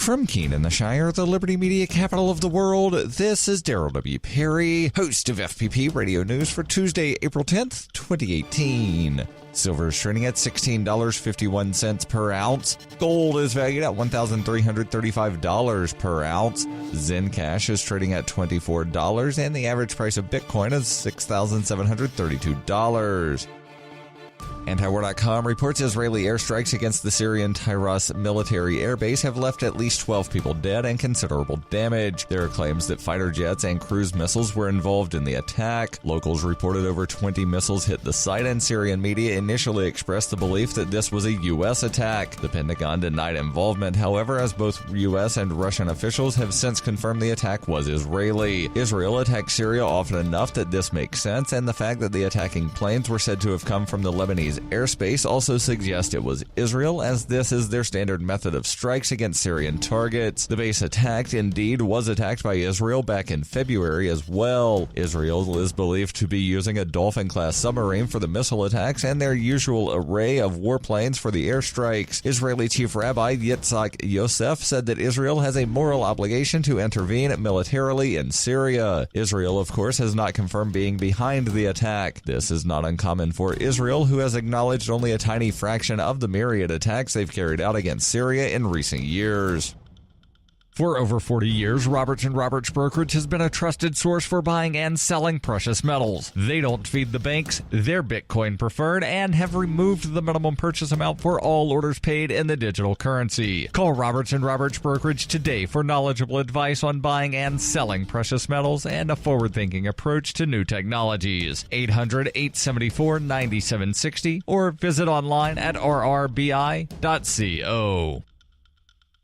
From Keene in the Shire, the Liberty Media capital of the world, this is Daryl W. Perry, host of FPP Radio News for Tuesday, April 10th, 2018. Silver is trading at $16.51 per ounce. Gold is valued at $1,335 per ounce. Xencash is trading at $24, and the average price of Bitcoin is $6,732. Antiwar.com reports Israeli airstrikes against the Syrian Tyros military airbase have left at least 12 people dead and considerable damage. There are claims that fighter jets and cruise missiles were involved in the attack. Locals reported over 20 missiles hit the site, and Syrian media initially expressed the belief that this was a U.S. attack. The Pentagon denied involvement, however, as both U.S. and Russian officials have since confirmed the attack was Israeli. Israel attacked Syria often enough that this makes sense, and the fact that the attacking planes were said to have come from the Lebanese airspace also suggests it was Israel, as this is their standard method of strikes against Syrian targets. The base attacked indeed was attacked by Israel back in February as well. Israel is believed to be using a Dolphin-class submarine for the missile attacks and their usual array of warplanes for the airstrikes. Israeli Chief Rabbi Yitzhak Yosef said that Israel has a moral obligation to intervene militarily in Syria. Israel, of course, has not confirmed being behind the attack. This is not uncommon for Israel, who has acknowledged only a tiny fraction of the myriad attacks they've carried out against Syria in recent years. For over 40 years, Robertson Roberts brokerage has been a trusted source for buying and selling precious metals. They don't feed the banks, they're Bitcoin preferred, and have removed the minimum purchase amount for all orders paid in the digital currency. Call Robertson Roberts brokerage today for knowledgeable advice on buying and selling precious metals and a forward-thinking approach to new technologies. 800-874-9760 or visit online at rrbi.co.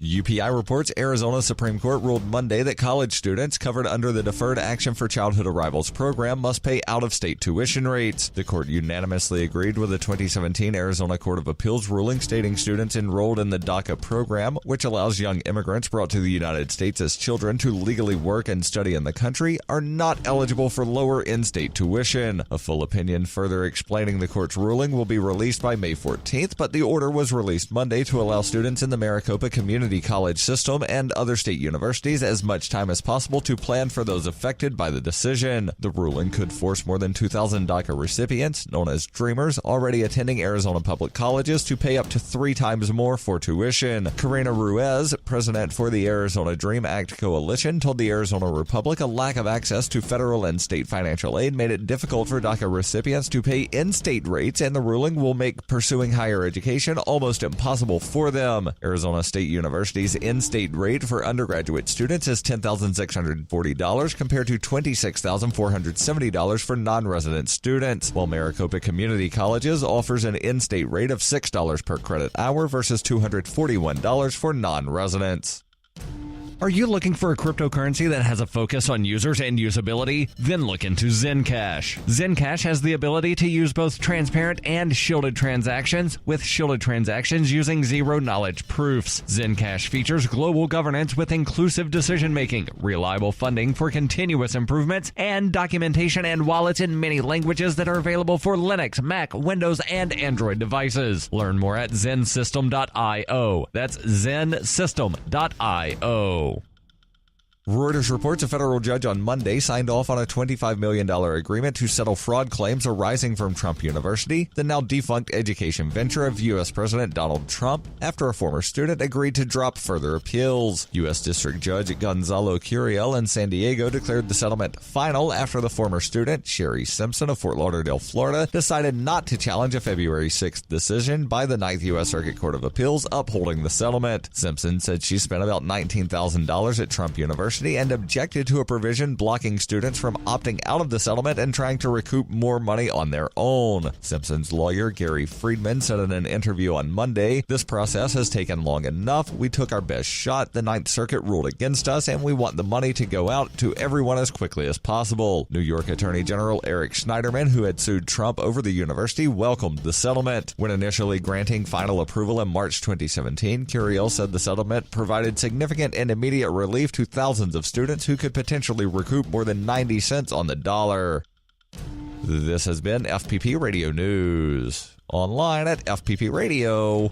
UPI reports Arizona Supreme Court ruled Monday that college students covered under the Deferred Action for Childhood Arrivals program must pay out-of-state tuition rates. The court unanimously agreed with the 2017 Arizona Court of Appeals ruling stating students enrolled in the DACA program, which allows young immigrants brought to the United States as children to legally work and study in the country, are not eligible for lower in-state tuition. A full opinion further explaining the court's ruling will be released by May 14th, but the order was released Monday to allow students in the Maricopa Community College system and other state universities as much time as possible to plan for those affected by the decision. The ruling could force more than 2,000 DACA recipients, known as Dreamers, already attending Arizona public colleges to pay up to 3 times more for tuition. Karina Ruiz, president for the Arizona Dream Act Coalition, told the Arizona Republic a lack of access to federal and state financial aid made it difficult for DACA recipients to pay in-state rates, and the ruling will make pursuing higher education almost impossible for them. Arizona State University's in-state rate for undergraduate students is $10,640 compared to $26,470 for non-resident students, while Maricopa Community Colleges offers an in-state rate of $6 per credit hour versus $241 for non-residents. Are you looking for a cryptocurrency that has a focus on users and usability? Then look into Xencash. Xencash has the ability to use both transparent and shielded transactions, with shielded transactions using zero-knowledge proofs. Xencash features global governance with inclusive decision-making, reliable funding for continuous improvements, and documentation and wallets in many languages that are available for Linux, Mac, Windows, and Android devices. Learn more at zensystem.io. That's zensystem.io. Reuters reports a federal judge on Monday signed off on a $25 million agreement to settle fraud claims arising from Trump University, the now defunct education venture of U.S. President Donald Trump, after a former student agreed to drop further appeals. U.S. District Judge Gonzalo Curiel in San Diego declared the settlement final after the former student, Sherry Simpson of Fort Lauderdale, Florida, decided not to challenge a February 6th decision by the 9th U.S. Circuit Court of Appeals upholding the settlement. Simpson said she spent about $19,000 at Trump University and objected to a provision blocking students from opting out of the settlement and trying to recoup more money on their own. Simpson's lawyer, Gary Friedman, said in an interview on Monday, "This process has taken long enough. We took our best shot. The Ninth Circuit ruled against us, and we want the money to go out to everyone as quickly as possible." New York Attorney General Eric Schneiderman, who had sued Trump over the university, welcomed the settlement. When initially granting final approval in March 2017, Curiel said the settlement provided significant and immediate relief to thousands of students who could potentially recoup more than 90 cents on the dollar. This has been FPP Radio News. Online at fppradio.com.